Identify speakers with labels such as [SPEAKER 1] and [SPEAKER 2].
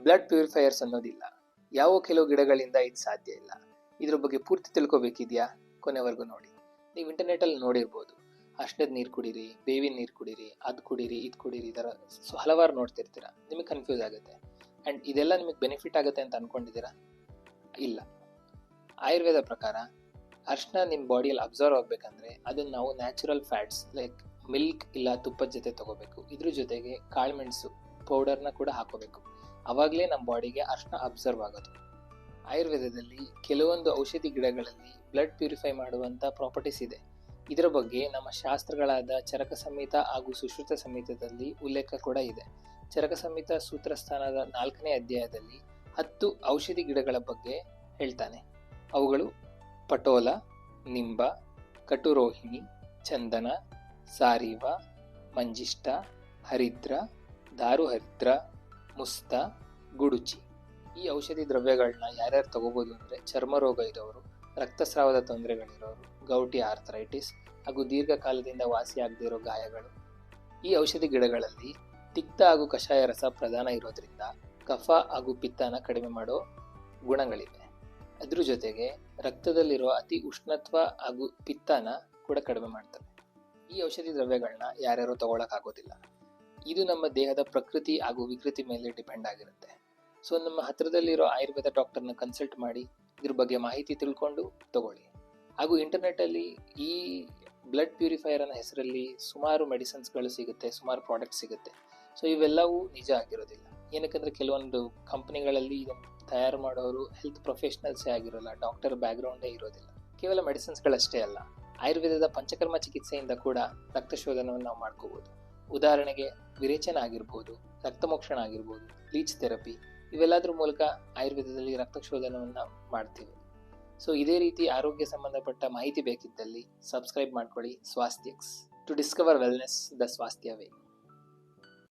[SPEAKER 1] Blood purifiers ಅನ್ನೋದಿಲ್ಲ. ಯಾವ ಕೆಲವು ಗಿಡಗಳಿಂದ ಇದು ಸಾಧ್ಯ ಇಲ್ಲ. ಇದ್ರ ಬಗ್ಗೆ ಪೂರ್ತಿ ತಿಳ್ಕೊಬೇಕಿದ್ಯಾ? ಕೊನೆವರೆಗೂ ನೋಡಿ. ನೀವು ಇಂಟರ್ನೆಟಲ್ಲಿ ನೋಡಿರ್ಬೋದು, ಅರ್ಶಿಣದ ನೀರು ಕುಡೀರಿ, ಬೇವಿನ ನೀರು ಕುಡೀರಿ, ಅದು ಕುಡೀರಿ, ಇದು ಕುಡೀರಿ, ಈ ಥರ ಹಲವಾರು ನೋಡ್ತಿರ್ತೀರ. ನಿಮಗೆ ಕನ್ಫ್ಯೂಸ್ ಆಗುತ್ತೆ. ಆ್ಯಂಡ್ ಇದೆಲ್ಲ ನಿಮಗೆ ಬೆನಿಫಿಟ್ ಆಗುತ್ತೆ ಅಂತ ಅಂದ್ಕೊಂಡಿದ್ದೀರಾ? ಇಲ್ಲ. ಆಯುರ್ವೇದ ಪ್ರಕಾರ ಅರ್ಶಿನ ನಿಮ್ಮ ಬಾಡಿಯಲ್ಲಿ ಅಬ್ಸರ್ವ್ ಆಗಬೇಕಂದ್ರೆ ಅದನ್ನು ನಾವು ನ್ಯಾಚುರಲ್ ಫ್ಯಾಟ್ಸ್ ಲೈಕ್ ಮಿಲ್ಕ್ ಇಲ್ಲ ತುಪ್ಪದ ಜೊತೆ ತಗೋಬೇಕು. ಇದ್ರ ಜೊತೆಗೆ ಕಾಳುಮೆಣಸು ಪೌಡರ್ನ ಕೂಡ ಹಾಕೋಬೇಕು. ಆವಾಗಲೇ ನಮ್ಮ ಬಾಡಿಗೆ ಅರ್ಶಿನ ಅಬ್ಸರ್ವ್ ಆಗೋದು. ಆಯುರ್ವೇದದಲ್ಲಿ ಕೆಲವೊಂದು ಔಷಧಿ ಗಿಡಗಳಲ್ಲಿ ಬ್ಲಡ್ ಪ್ಯೂರಿಫೈ ಮಾಡುವಂಥ ಪ್ರಾಪರ್ಟೀಸ್ ಇದೆ. ಇದರ ಬಗ್ಗೆ ನಮ್ಮ ಶಾಸ್ತ್ರಗಳಾದ ಚರಕ ಸಂಹಿತ ಹಾಗೂ ಸುಶ್ರುತ ಸಂಹಿತದಲ್ಲಿ ಉಲ್ಲೇಖ ಕೂಡ ಇದೆ. ಚರಕ ಸಂಹಿತ ಸೂತ್ರಸ್ಥಾನದ 4ನೇ ಅಧ್ಯಾಯದಲ್ಲಿ 10 ಔಷಧಿ ಗಿಡಗಳ ಬಗ್ಗೆ ಹೇಳ್ತಾನೆ. ಅವುಗಳು ಪಟೋಲ, ನಿಂಬ, ಕಟುರೋಹಿಣಿ, ಚಂದನ, ಸಾರೀವ, ಮಂಜಿಷ್ಟ, ಹರಿದ್ರ, ದಾರುಹರಿದ್ರ, ಮುಸ್ತ, ಗುಡುಚಿ. ಈ ಔಷಧಿ ದ್ರವ್ಯಗಳನ್ನ ಯಾರ್ಯಾರು ತಗೋಬೋದು ಅಂದರೆ ಚರ್ಮ ರೋಗ ಇರೋರು, ರಕ್ತಸ್ರಾವದ ತೊಂದರೆಗಳಿರೋರು, ಗೌಟಿ ಆರ್ಥರೈಟಿಸ್ ಹಾಗೂ ದೀರ್ಘಕಾಲದಿಂದ ವಾಸಿಯಾಗದೇ ಇರೋ ಗಾಯಗಳು. ಈ ಔಷಧಿ ಗಿಡಗಳಲ್ಲಿ ತಿಕ್ತ ಹಾಗೂ ಕಷಾಯ ರಸ ಪ್ರಧಾನ ಇರೋದ್ರಿಂದ ಕಫ ಹಾಗೂ ಪಿತ್ತನ ಕಡಿಮೆ ಮಾಡೋ ಗುಣಗಳಿವೆ. ಅದ್ರ ಜೊತೆಗೆ ರಕ್ತದಲ್ಲಿರೋ ಅತಿ ಉಷ್ಣತ್ವ ಹಾಗೂ ಪಿತ್ತನ ಕೂಡ ಕಡಿಮೆ ಮಾಡ್ತವೆ. ಈ ಔಷಧಿ ದ್ರವ್ಯಗಳನ್ನ ಯಾರ್ಯಾರು ತಗೊಳಕ್ಕಾಗೋದಿಲ್ಲ. ಇದು ನಮ್ಮ ದೇಹದ ಪ್ರಕೃತಿ ಹಾಗೂ ವಿಕೃತಿ ಮೇಲೆ ಡಿಪೆಂಡ್ ಆಗಿರುತ್ತೆ. ಸೊ ನಮ್ಮ ಹತ್ರದಲ್ಲಿರೋ ಆಯುರ್ವೇದ ಡಾಕ್ಟರ್ನ ಕನ್ಸಲ್ಟ್ ಮಾಡಿ ಇದ್ರ ಬಗ್ಗೆ ಮಾಹಿತಿ ತಿಳ್ಕೊಂಡು ತಗೊಳ್ಳಿ. ಹಾಗೂ ಇಂಟರ್ನೆಟ್ಟಲ್ಲಿ ಈ ಬ್ಲಡ್ ಪ್ಯೂರಿಫೈಯರ್ ಅನ್ನೋ ಹೆಸರಲ್ಲಿ ಸುಮಾರು ಮೆಡಿಸಿನ್ಸ್ಗಳು ಸಿಗುತ್ತೆ, ಸುಮಾರು ಪ್ರಾಡಕ್ಟ್ಸ್ ಸಿಗುತ್ತೆ. ಸೊ ಇವೆಲ್ಲವೂ ನಿಜ ಆಗಿರೋದಿಲ್ಲ. ಏನಕ್ಕಂದರೆ ಕೆಲವೊಂದು ಕಂಪ್ನಿಗಳಲ್ಲಿ ಇದನ್ನು ತಯಾರು ಮಾಡೋರು ಹೆಲ್ತ್ ಪ್ರೊಫೆಷನಲ್ಸೇ ಆಗಿರೋಲ್ಲ, ಡಾಕ್ಟರ್ ಬ್ಯಾಕ್ಗ್ರೌಂಡೇ ಇರೋದಿಲ್ಲ. ಕೇವಲ ಮೆಡಿಸಿನ್ಸ್ಗಳಷ್ಟೇ ಅಲ್ಲ, ಆಯುರ್ವೇದದ ಪಂಚಕರ್ಮ ಚಿಕಿತ್ಸೆಯಿಂದ ಕೂಡ ರಕ್ತಶೋಧನವನ್ನು ನಾವು ಮಾಡ್ಕೋಬೋದು. ಉದಾಹರಣೆಗೆ ವಿರೇಚನ ಆಗಿರ್ಬೋದು, ರಕ್ತಮೋಕ್ಷಣ ಆಗಿರ್ಬೋದು, ಬ್ಲೀಚ್ ಥೆರಪಿ, ಇವೆಲ್ಲದ್ರ ಮೂಲಕ ಆಯುರ್ವೇದದಲ್ಲಿ ರಕ್ತಶೋಧನವನ್ನು ಮಾಡ್ತೀವಿ. ಸೊ ಇದೇ ರೀತಿ ಆರೋಗ್ಯ ಸಂಬಂಧಪಟ್ಟ ಮಾಹಿತಿ ಬೇಕಿದ್ದಲ್ಲಿ ಸಬ್ಸ್ಕ್ರೈಬ್ ಮಾಡ್ಕೊಳ್ಳಿ ಸ್ವಾಸ್ಥ್ಯಕ್ಸ್ ಟು ಡಿಸ್ಕವರ್ ವೆಲ್ನೆಸ್ ದ ಸ್ವಾಸ್ಥ್ಯ ವೇ.